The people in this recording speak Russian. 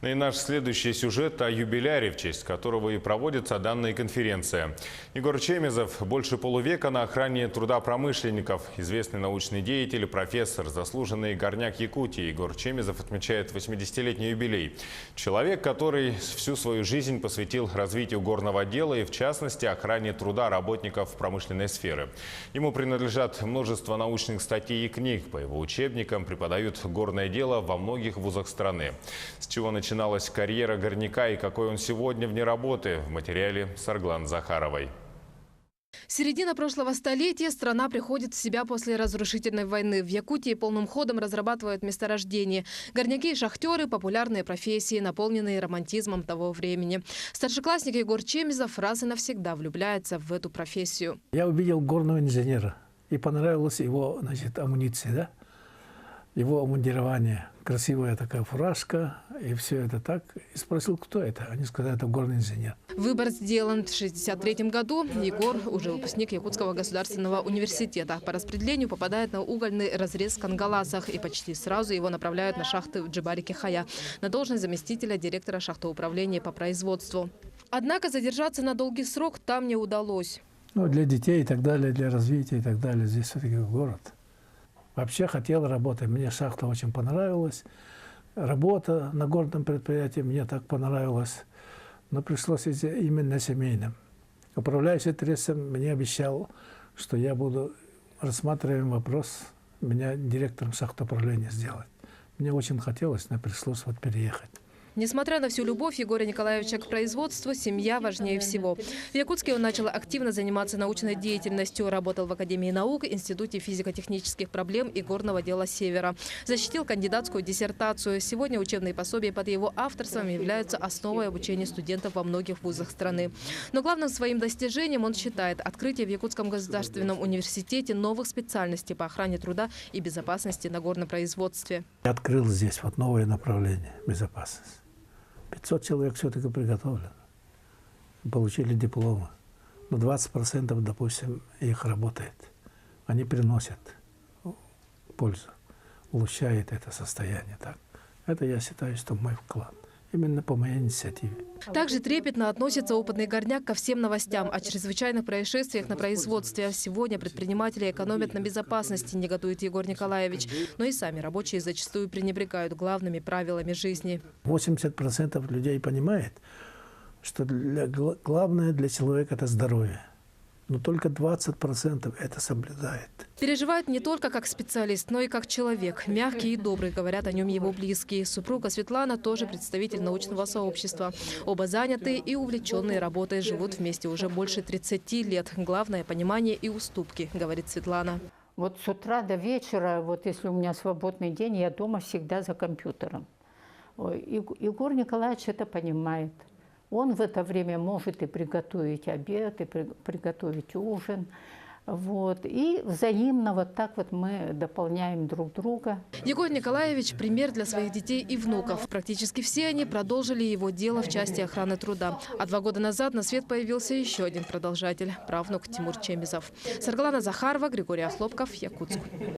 И наш следующий сюжет о юбиляре, в честь которого и проводится данная конференция. Егор Чемезов больше полувека на охране труда промышленников. Известный научный деятель, профессор, заслуженный горняк Якутии Егор Чемезов отмечает 80-летний юбилей. Человек, который всю свою жизнь посвятил развитию горного дела и, в частности, охране труда работников промышленной сферы. Ему принадлежат множество научных статей и книг. По его учебникам преподают горное дело во многих вузах страны. С чего начиналась карьера горняка и какой он сегодня вне работы, в материале Сарглан Захаровой. Середина прошлого столетия страна приходит в себя после разрушительной войны. В Якутии полным ходом разрабатывают месторождения. Горняки и шахтеры – популярные профессии, наполненные романтизмом того времени. Старшеклассник Егор Чемезов раз и навсегда влюбляется в эту профессию. Я увидел горного инженера и понравилась его, амуниция, да? Его обмундирование. Красивая такая фуражка, и все это так. И спросил, кто это. Они сказали, это горный инженер. Выбор сделан в 1963 году. Егор уже выпускник Якутского государственного университета. По распределению попадает на угольный разрез в Кангаласах. И почти сразу его направляют на шахты в Джибаре-Кихая на должность заместителя директора шахтоуправления по производству. Однако задержаться на долгий срок там не удалось. Ну, для детей и так далее, для развития и так далее. Здесь все-таки город. Вообще хотел работать. Мне шахта очень понравилась. Работа на горном предприятии мне так понравилась. Но пришлось идти именно семейным. Управляющий трестом мне обещал, что я буду рассматриваем вопрос меня директором шахтоуправления сделать. Мне очень хотелось, но пришлось переехать. Несмотря на всю любовь Егора Николаевича к производству, семья важнее всего. В Якутске он начал активно заниматься научной деятельностью. Работал в Академии наук, Институте физико-технических проблем и горного дела Севера. Защитил кандидатскую диссертацию. Сегодня учебные пособия под его авторством являются основой обучения студентов во многих вузах страны. Но главным своим достижением он считает открытие в Якутском государственном университете новых специальностей по охране труда и безопасности на горном производстве. Я открыл здесь новое направление – безопасность. 500 человек все-таки приготовлено, получили дипломы. Но 20%, допустим, их работает. Они приносят пользу, улучшает это состояние. Так. Это, я считаю, что мой вклад. Именно по моей инициативе. Также трепетно относится опытный горняк ко всем новостям о чрезвычайных происшествиях на производстве. Сегодня предприниматели экономят на безопасности, негодует Егор Николаевич. Но и сами рабочие зачастую пренебрегают главными правилами жизни. 80% людей понимает, что главное для человека – это здоровье. Но только 20% это соблюдает. Переживает не только как специалист, но и как человек. Мягкий и добрый, говорят о нем его близкие. Супруга Светлана тоже представитель научного сообщества. Оба занятые и увлеченные работой, живут вместе уже больше 30 лет. Главное – понимание и уступки, говорит Светлана. Вот с утра до вечера, если у меня свободный день, я дома всегда за компьютером. Егор Николаевич это понимает. Он в это время может и приготовить обед, и приготовить ужин. И взаимно так мы дополняем друг друга. Егор Николаевич – пример для своих детей и внуков. Практически все они продолжили его дело в части охраны труда. А 2 года назад на свет появился еще один продолжатель – правнук Тимур Чемезов. Сарглана Захарова, Григорий Охлопков, Якутск.